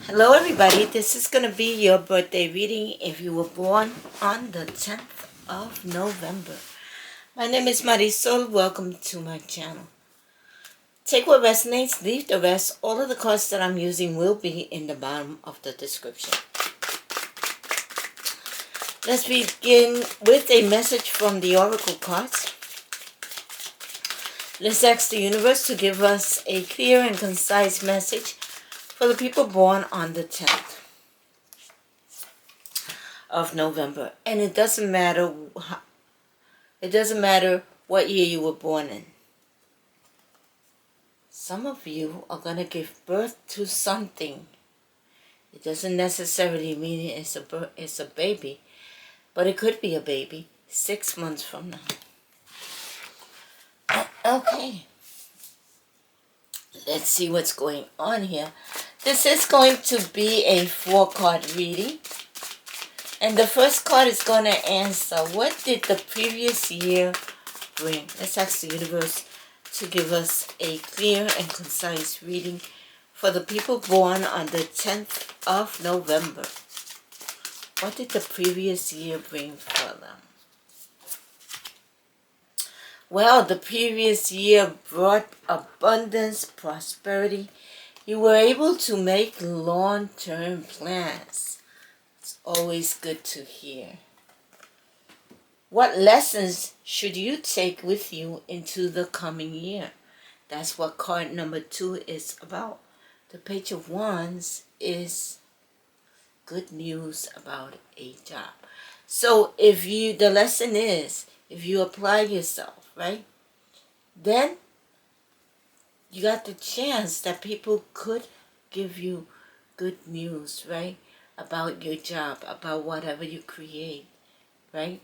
Hello everybody, this is going to be your birthday reading if you were born on the 10th of November. My name is Marisol, welcome to my channel. Take what resonates, leave the rest. All of the cards that I'm using will be in the bottom of the description. Let's begin with a message from the Oracle cards. Let's ask the universe to give us a clear and concise message for the people born on the 10th of November. And it doesn't matter what year you were born in. Some of you are going to give birth to something. It doesn't necessarily mean it's a baby, but it could be a baby 6 months from now. Okay. Let's see what's going on here. This is going to be a 4-card reading. And the first card is going to answer, what did the previous year bring? Let's ask the universe to give us a clear and concise reading for the people born on the 10th of November. What did the previous year bring for them? Well, the previous year brought abundance, prosperity. You were able to make long-term plans. It's always good to hear. What lessons should you take with you into the coming year? That's what card number 2 is about. The Page of Wands is good news about a job. So the lesson is, if you apply yourself, right, then you got the chance that people could give you good news, right, about your job, about whatever you create, right,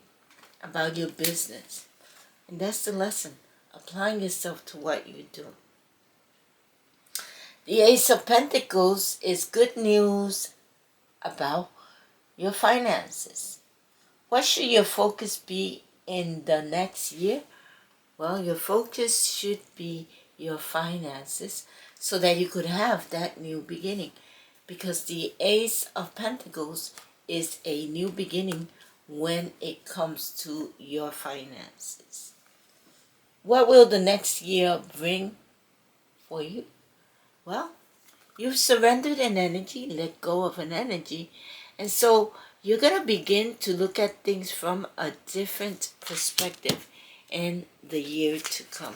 about your business. And that's the lesson, applying yourself to what you do. The Ace of Pentacles is good news about your finances. What should your focus be in the next year? Well, your focus should be your finances so that you could have that new beginning. Because the Ace of Pentacles is a new beginning when it comes to your finances. What will the next year bring for you? Well, you've surrendered an energy, let go of an energy, and so you're going to begin to look at things from a different perspective in the year to come.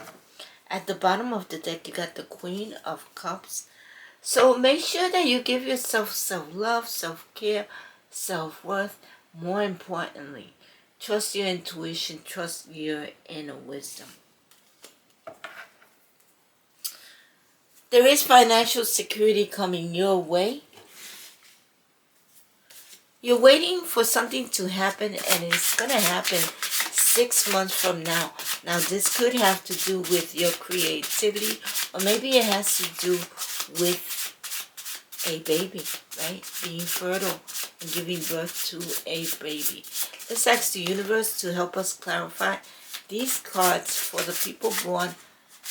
At the bottom of the deck, you got the Queen of Cups. So make sure that you give yourself self-love, self-care, self-worth. More importantly, trust your intuition, trust your inner wisdom. There is financial security coming your way. You're waiting for something to happen, and it's going to happen 6 months from now. Now, this could have to do with your creativity, or maybe it has to do with a baby, right? Being fertile and giving birth to a baby. Let's ask the universe to help us clarify these cards for the people born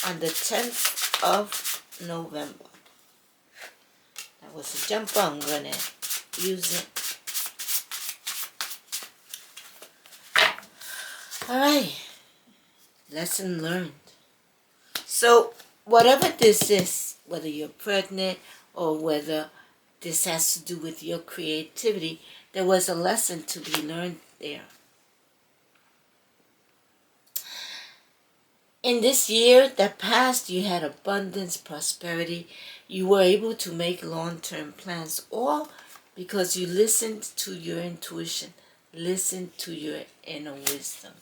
on the 10th of November. That was a jump. I'm going to use it. Alright, lesson learned. So, whatever this is, whether you're pregnant or whether this has to do with your creativity, there was a lesson to be learned there. In this year that passed, you had abundance, prosperity. You were able to make long-term plans, all because you listened to your intuition, listened to your inner wisdom.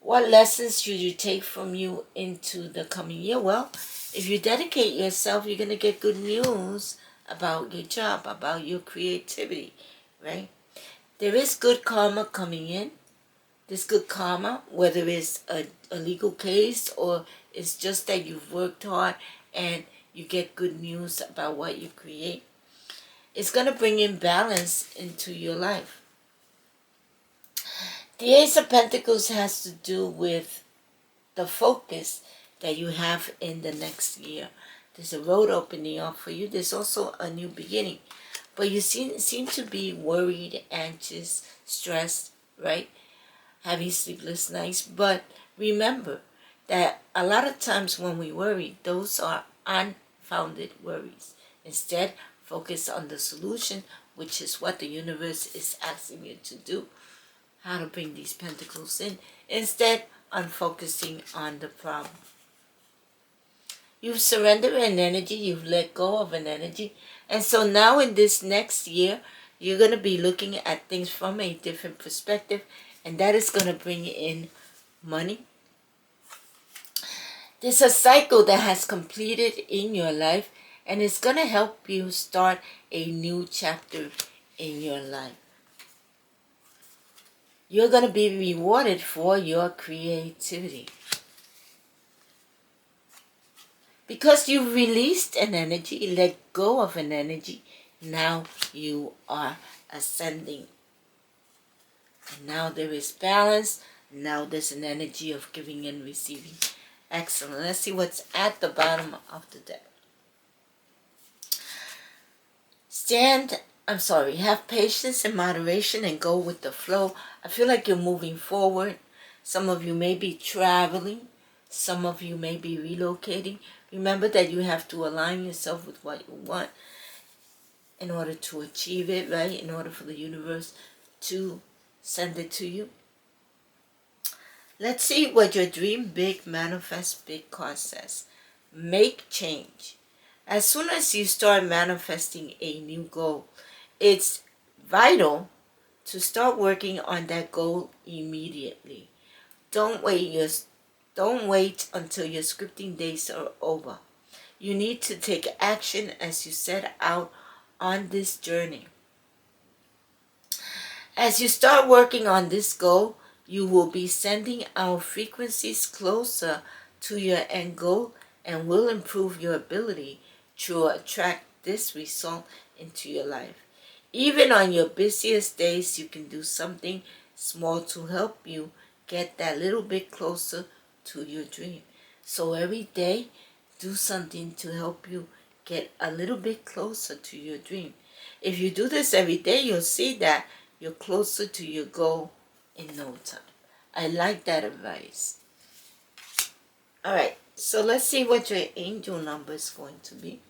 What lessons should you take from you into the coming year? Well, if you dedicate yourself, you're going to get good news about your job, about your creativity, right? There is good karma coming in. This good karma, whether it's a legal case or it's just that you've worked hard and you get good news about what you create, it's going to bring in balance into your life. The Ace of Pentacles has to do with the focus that you have in the next year. There's a road opening up for you. There's also a new beginning. But you seem to be worried, anxious, stressed, right? Having sleepless nights. But remember that a lot of times when we worry, those are unfounded worries. Instead, focus on the solution, which is what the universe is asking you to do. How to bring these pentacles in. Instead, on focusing on the problem. You've surrendered an energy. You've let go of an energy. And so now in this next year, you're going to be looking at things from a different perspective. And that is going to bring in money. There's a cycle that has completed in your life. And it's going to help you start a new chapter in your life. You're going to be rewarded for your creativity. Because you released an energy, let go of an energy, now you are ascending. And now there is balance. Now there's an energy of giving and receiving. Excellent. Let's see what's at the bottom of the deck. Have patience and moderation and go with the flow. I feel like you're moving forward. Some of you may be traveling. Some of you may be relocating. Remember that you have to align yourself with what you want in order to achieve it, right? In order for the universe to send it to you. Let's see what your dream big, manifest big card says. Make change. As soon as you start manifesting a new goal, it's vital to start working on that goal immediately. Don't wait until your scripting days are over. You need to take action as you set out on this journey. As you start working on this goal, you will be sending out frequencies closer to your end goal and will improve your ability to attract this result into your life. Even on your busiest days, you can do something small to help you get that little bit closer to your dream. So every day, do something to help you get a little bit closer to your dream. If you do this every day, you'll see that you're closer to your goal in no time. I like that advice. Alright, so let's see what your angel number is going to be.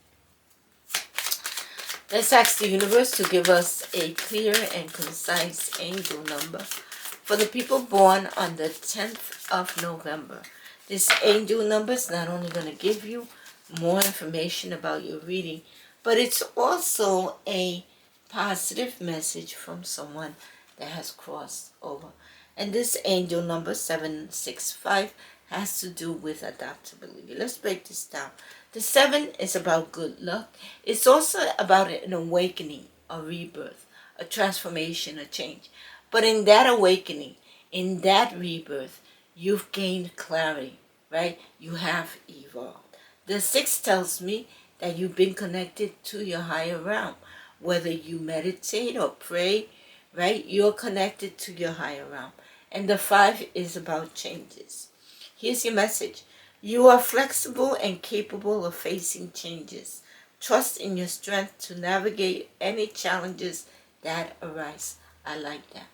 Let's ask the universe to give us a clear and concise angel number for the people born on the 10th of November. This angel number is not only going to give you more information about your reading, but it's also a positive message from someone that has crossed over. And this angel number 765 has to do with adaptability. Let's break this down. The 7 is about good luck. It's also about an awakening, a rebirth, a transformation, a change. But in that awakening, in that rebirth, you've gained clarity, right? You have evolved. The 6 tells me that you've been connected to your higher realm. Whether you meditate or pray, right? You're connected to your higher realm. And the 5 is about changes. Here's your message. You are flexible and capable of facing changes. Trust in your strength to navigate any challenges that arise. I like that.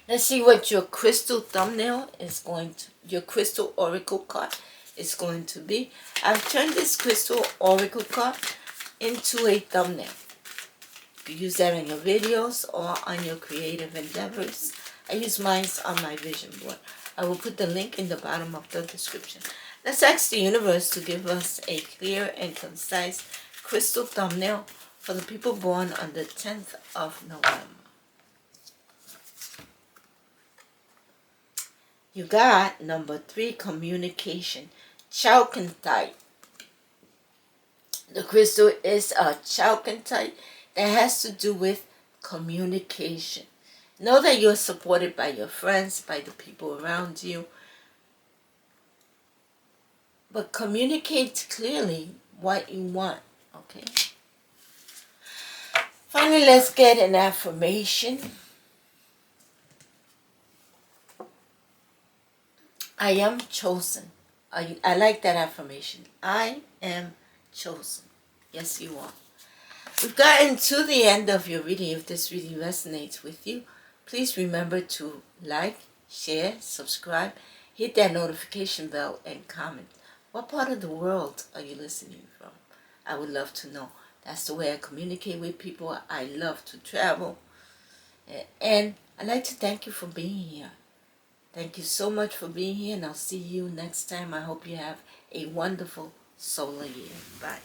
Let's see what your crystal thumbnail is going to, your crystal oracle card is going to be. I've turned this crystal oracle card into a thumbnail. You use that in your videos or on your creative endeavors. I use mine on my vision board. I will put the link in the bottom of the description. Let's ask the universe to give us a clear and concise crystal thumbnail for the people born on the 10th of November. You got number 3, communication. Chalcanthite. The crystal is a chalcanthite that has to do with communication. Know that you're supported by your friends, by the people around you. But communicate clearly what you want, okay? Finally, let's get an affirmation. I am chosen. I like that affirmation. I am chosen. Yes, you are. We've gotten to the end of your reading. If this reading resonates with you, please remember to like, share, subscribe, hit that notification bell, and comment. What part of the world are you listening from? I would love to know. That's the way I communicate with people. I love to travel. And I'd like to thank you for being here. Thank you so much for being here, and I'll see you next time. I hope you have a wonderful solar year. Bye.